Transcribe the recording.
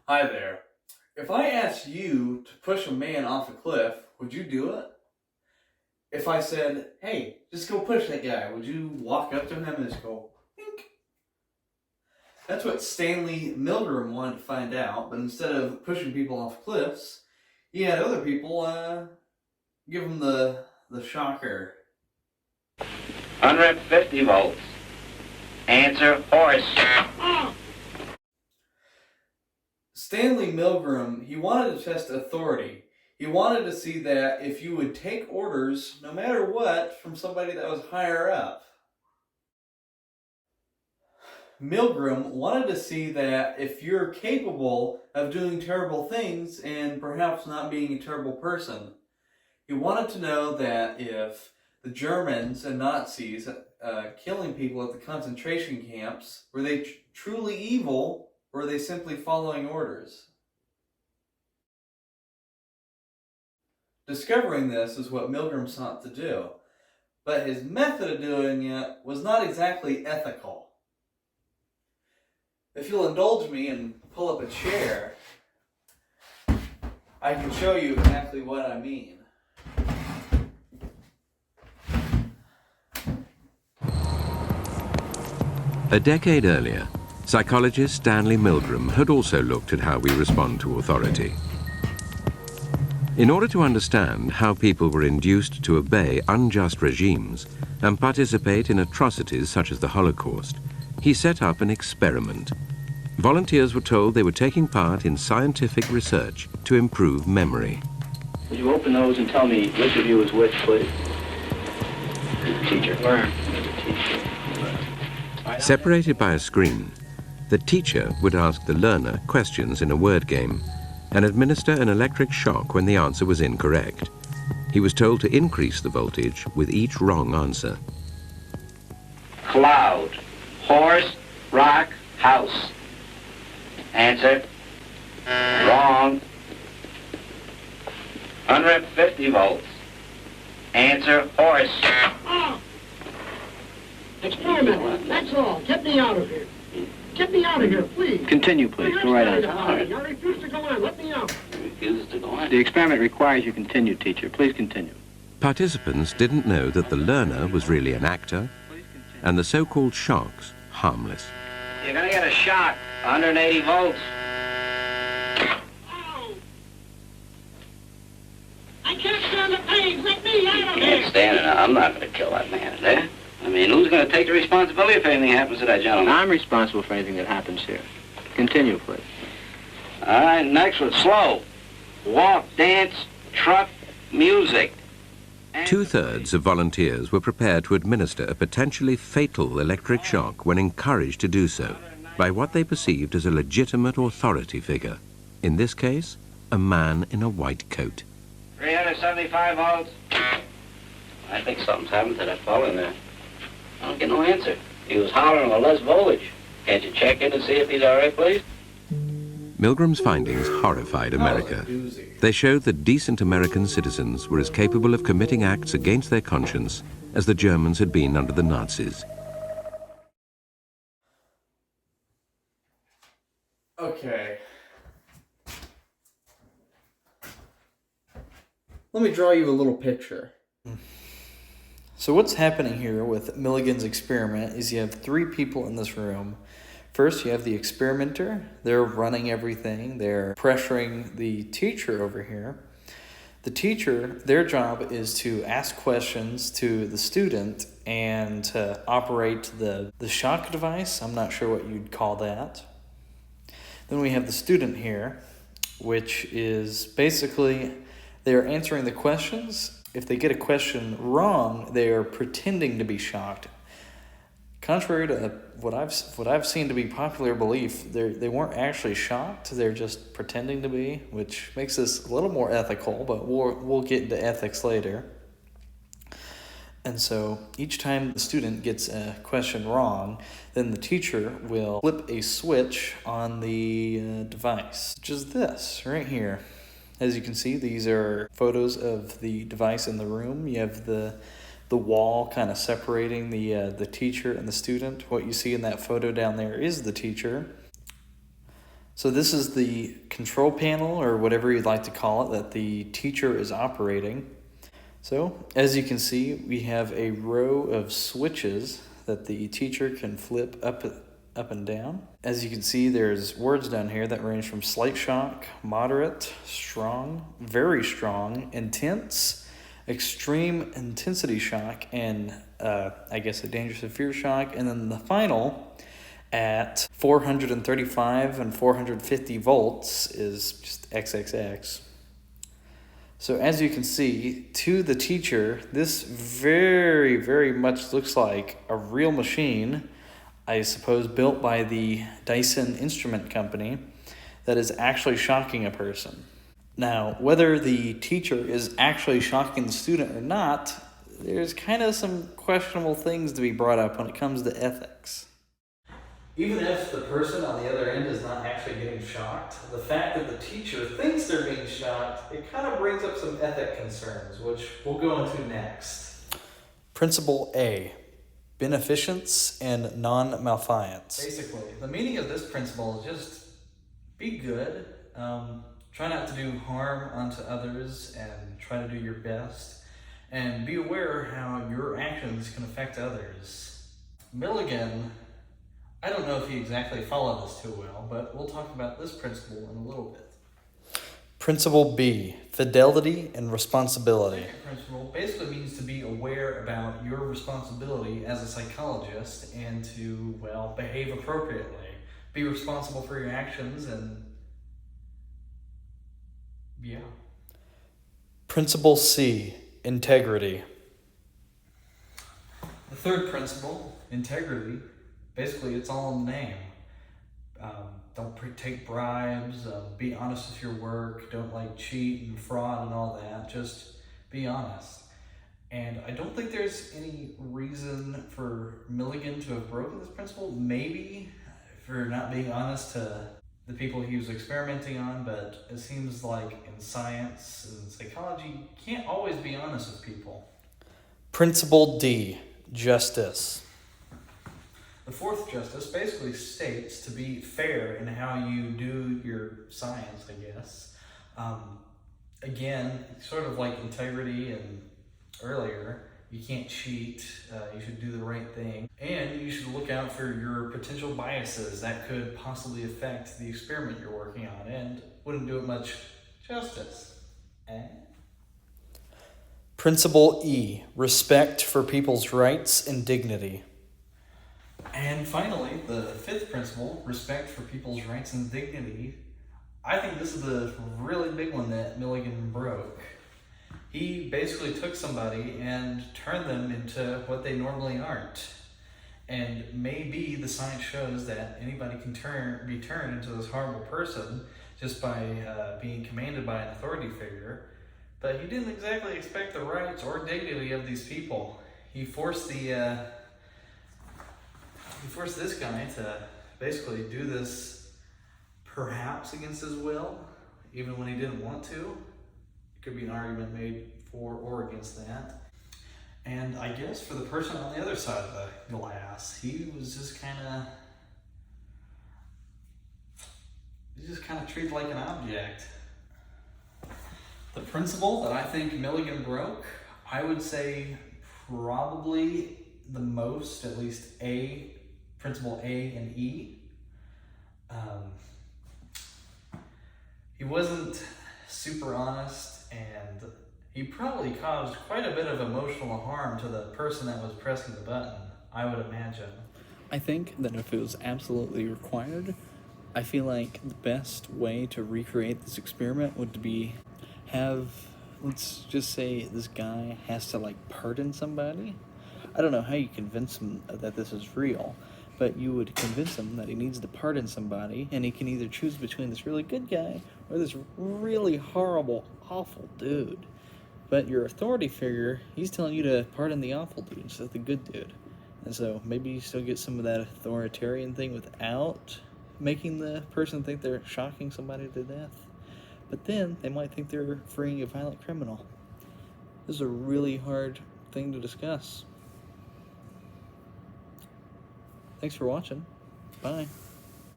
Hi there. If I asked you to push a man off a cliff, would you do it? If I said, hey, just go push that guy, would you walk up to him and just go, "Wink"? That's what Stanley Milgram wanted to find out, but instead of pushing people off cliffs, he had other people give him the shocker. 150 volts. Answer horse. Stanley Milgram, he wanted to test authority. He wanted to see that if you would take orders, no matter what, from somebody that was higher up. Milgram wanted to see that if you're capable of doing terrible things and perhaps not being a terrible person. He wanted to know that if the Germans and Nazis killing people at the concentration camps, were they truly evil, or were they simply following orders? Discovering this is what Milgram sought to do, but his method of doing it was not exactly ethical. If you'll indulge me and pull up a chair, I can show you exactly what I mean. A decade earlier, psychologist Stanley Milgram had also looked at how we respond to authority. In order to understand how people were induced to obey unjust regimes and participate in atrocities such as the Holocaust, he set up an experiment. Volunteers were told they were taking part in scientific research to improve memory. Would you open those and tell me which of you is which, please? Teacher. Learn. Teacher. Separated by a screen, the teacher would ask the learner questions in a word game and administer an electric shock when the answer was incorrect. He was told to increase the voltage with each wrong answer. Cloud. Horse. Rock. House. Answer. Wrong. 150 volts. Answer horse. Experiment, that's all. Get me out of here. Get me out of here, please. Continue, please. Go right on. I refuse to go on. Let me out. Refuses to go on. The experiment requires you continue, teacher. Please continue. Participants didn't know that the learner was really an actor and the so-called shocks harmless. You're gonna get a shock. 180 volts. Oh. I can't stand the pain. Let me out of Can't here. stand it. I'm not gonna kill that man, there. I mean, who's gonna take the responsibility if anything happens to that gentleman? I'm responsible for anything that happens here. Continue, please. All right, next one. Slow. Walk, dance, truck, music. Two-thirds of volunteers were prepared to administer a potentially fatal electric shock when encouraged to do so by what they perceived as a legitimate authority figure. In this case, a man in a white coat. 375 volts. I think something's happened to that fellow in there. I don't get no answer. He was hollering for less voltage. Can't you check in and see if he's all right, please? Milgram's findings horrified America. They showed that decent American citizens were as capable of committing acts against their conscience as the Germans had been under the Nazis. Okay. Let me draw you a little picture. So what's happening here with Milligan's experiment is you have three people in this room. First, you have the experimenter. They're running everything. They're pressuring the teacher over here. The teacher, their job is to ask questions to the student and to operate the shock device. I'm not sure what you'd call that. Then we have the student here, which is basically they're answering the questions. If they get a question wrong, they are pretending to be shocked. Contrary to what I've seen to be popular belief, they weren't actually shocked. They're just pretending to be, which makes this a little more ethical, but we'll get into ethics later. And so each time the student gets a question wrong, then the teacher will flip a switch on the device, which is this right here. As you can see, these are photos of the device in the room. You have the wall kind of separating the teacher and the student. What you see in that photo down there is the teacher. So this is the control panel, or whatever you'd like to call it, that the teacher is operating. So as you can see, we have a row of switches that the teacher can flip up and down. As you can see, there's words down here that range from slight shock, moderate, strong, very strong, intense, extreme intensity shock, and I guess a dangerous severe shock. And then the final at 435 and 450 volts is just XXX. So as you can see, to the teacher, this very, very much looks like a real machine, I suppose built by the Dyson Instrument Company, that is actually shocking a person. Now, whether the teacher is actually shocking the student or not, there's kind of some questionable things to be brought up when it comes to ethics. Even if the person on the other end is not actually getting shocked, the fact that the teacher thinks they're being shocked, it kind of brings up some ethic concerns, which we'll go into next. Principle A, beneficence and non-malfiance. Basically, the meaning of this principle is just be good, try not to do harm unto others, and try to do your best, and be aware how your actions can affect others. Milligan, I don't know if he exactly followed this too well, but we'll talk about this principle in a little bit. Principle B, fidelity and responsibility. The second principle basically means to be aware about your responsibility as a psychologist and to, well, behave appropriately. Be responsible for your actions and, yeah. Principle C, integrity. The third principle, integrity, basically it's all in the name. Don't take bribes, be honest with your work, don't cheat and fraud and all that, just be honest. And I don't think there's any reason for Milligan to have broken this principle, maybe for not being honest to the people he was experimenting on, but it seems like in science and psychology, you can't always be honest with people. Principle D, justice. The fourth justice basically states to be fair in how you do your science, I guess. Again, sort of like integrity and earlier, you can't cheat, you should do the right thing, and you should look out for your potential biases that could possibly affect the experiment you're working on and wouldn't do it much justice. Principle E, respect for people's rights and dignity. And finally, the fifth principle, respect for people's rights and dignity. I think this is the really big one that Milligan broke. He basically took somebody and turned them into what they normally aren't. And maybe the science shows that anybody can be turned into this horrible person just by being commanded by an authority figure. But he didn't exactly expect the rights or dignity of these people. He forced this guy to basically do this perhaps against his will, even when he didn't want to. It could be an argument made for or against that. And I guess for the person on the other side of the glass, he was just kind of treated like an object. The principle that I think Milligan broke, I would say probably the most, at least principle A and E. He wasn't super honest, and he probably caused quite a bit of emotional harm to the person that was pressing the button, I would imagine. I think that if it was absolutely required, I feel like the best way to recreate this experiment would be let's just say this guy has to pardon somebody. I don't know how you convince him that this is real, but you would convince him that he needs to pardon somebody, and he can either choose between this really good guy or this really horrible, awful dude. But your authority figure, he's telling you to pardon the awful dude instead of the good dude. And so maybe you still get some of that authoritarian thing without making the person think they're shocking somebody to death. But then they might think they're freeing a violent criminal. This is a really hard thing to discuss. Thanks for watching. Bye.